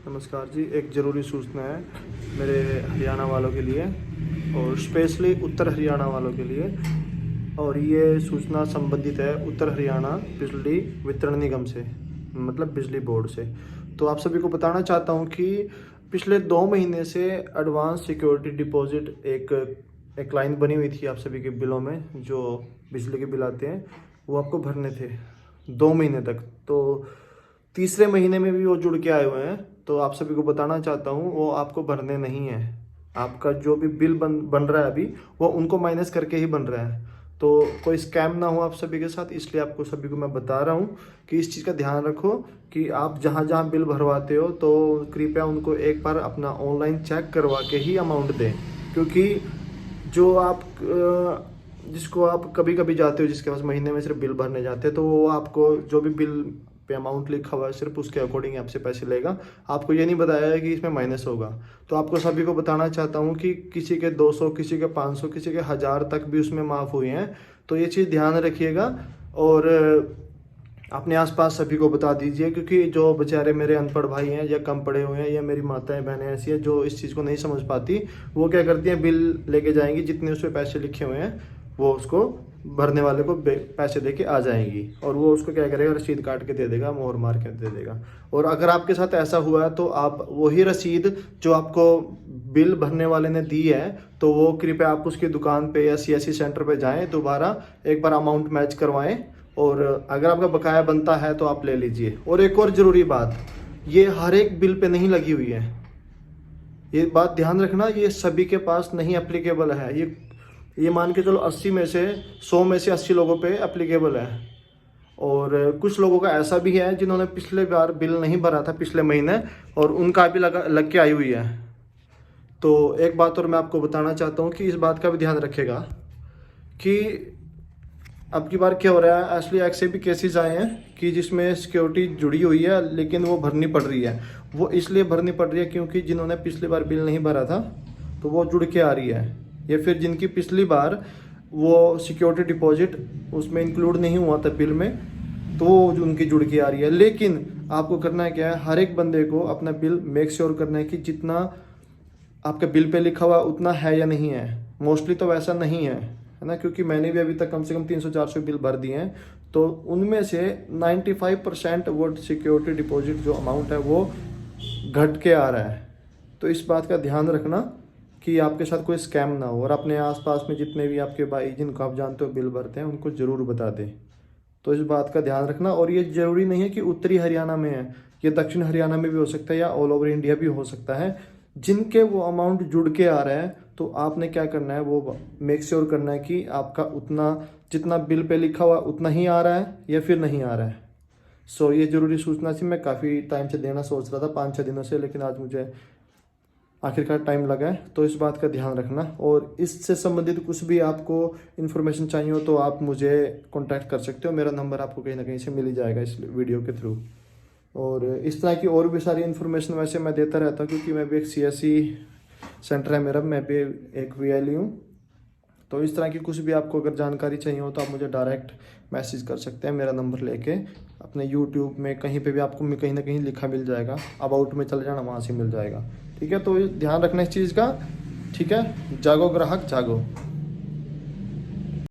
नमस्कार जी। एक ज़रूरी सूचना है मेरे हरियाणा वालों के लिए और स्पेशली उत्तर हरियाणा वालों के लिए। और ये सूचना संबंधित है उत्तर हरियाणा बिजली वितरण निगम से, मतलब बिजली बोर्ड से। तो आप सभी को बताना चाहता हूँ कि पिछले 2 महीने से एडवांस सिक्योरिटी डिपॉजिट एक लाइन बनी हुई थी आप सभी के बिलों में, जो बिजली के बिल आते हैं वो आपको भरने थे 2 महीने तक। तो तीसरे महीने में भी वो जुड़ के आए हुए हैं। तो आप सभी को बताना चाहता हूँ वो आपको भरने नहीं है। आपका जो भी बिल बन रहा है अभी, वो उनको माइनस करके ही बन रहा है। तो कोई स्कैम ना हो आप सभी के साथ, इसलिए आपको सभी को मैं बता रहा हूँ कि इस चीज़ का ध्यान रखो कि आप जहाँ जहाँ बिल भरवाते हो तो कृपया उनको एक बार अपना ऑनलाइन चेक करवा के ही अमाउंट दें। क्योंकि जो आप जिसको आप कभी कभी जाते हो, जिसके पास महीने में सिर्फ बिल भरने जाते हैं, तो वो आपको जो भी बिल पे अमाउंट लिखा हुआ है सिर्फ उसके अकॉर्डिंग आपसे पैसे लेगा। आपको ये नहीं बताया है कि इसमें माइनस होगा। तो आपको सभी को बताना चाहता हूँ कि किसी के 200, किसी के 500, किसी के 1000 तक भी उसमें माफ़ हुए हैं। तो ये चीज़ ध्यान रखिएगा और अपने आसपास सभी को बता दीजिए। क्योंकि जो बेचारे मेरे अनपढ़ भाई हैं या कम पढ़े हुए हैं या मेरी माताएं बहनें ऐसी हैं जो इस चीज़ को नहीं समझ पाती, वो क्या करती हैं, बिल लेके जाएंगी, जितने उस पर पैसे लिखे हुए हैं वो उसको भरने वाले को पैसे दे के आ जाएंगी और वो उसको क्या करेगा, रसीद काट के दे देगा, मोहर मार के दे देगा। और अगर आपके साथ ऐसा हुआ है तो आप वही रसीद जो आपको बिल भरने वाले ने दी है, तो वो कृपया आप उसकी दुकान पे या सीएससी सेंटर पे जाएं, दोबारा एक बार अमाउंट मैच करवाएं और अगर आपका बकाया बनता है तो आप ले लीजिए। और एक और ज़रूरी बात, ये हर एक बिल पे नहीं लगी हुई है, ये बात ध्यान रखना। ये सभी के पास नहीं एप्लीकेबल है। ये मान के चलो 80 में से 100 में से 80 लोगों पे एप्लीकेबल है। और कुछ लोगों का ऐसा भी है जिन्होंने पिछले बार बिल नहीं भरा था पिछले महीने, और उनका भी लग के आई हुई है। तो एक बात और मैं आपको बताना चाहता हूँ कि इस बात का भी ध्यान रखेगा कि अब की बार क्या हो रहा है, असली ऐसे भी केसेस आए हैं कि जिसमें सिक्योरिटी जुड़ी हुई है लेकिन वो भरनी पड़ रही है। वो इसलिए भरनी पड़ रही है क्योंकि जिन्होंने पिछली बार बिल नहीं भरा था तो वो जुड़ के आ रही है, या फिर जिनकी पिछली बार वो सिक्योरिटी डिपॉजिट उसमें इंक्लूड नहीं हुआ था बिल में, तो वो उनकी जुड़ के आ रही है। लेकिन आपको करना है क्या है, हर एक बंदे को अपना बिल मेक श्योर करना है कि जितना आपके बिल पे लिखा हुआ उतना है या नहीं है। मोस्टली तो वैसा नहीं है ना, क्योंकि मैंने भी अभी तक कम से कम 300-400 बिल भर दिए हैं। तो उनमें से 95% वो सिक्योरिटी डिपॉजिट जो अमाउंट है वो घट के आ रहा है। तो इस बात का ध्यान रखना कि आपके साथ कोई स्कैम ना हो। और अपने आसपास में जितने भी आपके भाई जिनको आप जानते हो बिल भरते हैं, उनको ज़रूर बता दें। तो इस बात का ध्यान रखना। और ये ज़रूरी नहीं है कि उत्तरी हरियाणा में है, ये दक्षिण हरियाणा में भी हो सकता है या ऑल ओवर इंडिया भी हो सकता है। जिनके वो अमाउंट जुड़ के आ रहा है, तो आपने क्या करना है, वो मेक श्योर करना है कि आपका उतना जितना बिल पे लिखा हुआ उतना ही आ रहा है या फिर नहीं आ रहा है। सो ये ज़रूरी सूचना थी। मैं काफ़ी टाइम से देना सोच रहा था, 5-6 दिनों से, लेकिन आज मुझे आखिरकार टाइम लगा है। तो इस बात का ध्यान रखना। और इससे संबंधित कुछ भी आपको इन्फॉर्मेशन चाहिए हो तो आप मुझे कांटेक्ट कर सकते हो। मेरा नंबर आपको कहीं ना कहीं से मिल ही जाएगा इस वीडियो के थ्रू। और इस तरह की और भी सारी इन्फॉर्मेशन वैसे मैं देता रहता हूँ, क्योंकि मैं भी एक सीएससी सेंटर है मेरा, मैं भी एक वीएलई हूँ। तो इस तरह की कुछ भी आपको अगर जानकारी चाहिए हो तो आप मुझे डायरेक्ट मैसेज कर सकते हैं, मेरा नंबर लेके। अपने यूट्यूब में कहीं पे भी आपको कहीं ना कहीं लिखा मिल जाएगा, अबाउट में चले जाना, वहाँ से मिल जाएगा। ठीक है, तो ध्यान रखना इस चीज़ का। ठीक है, जागो ग्राहक जागो।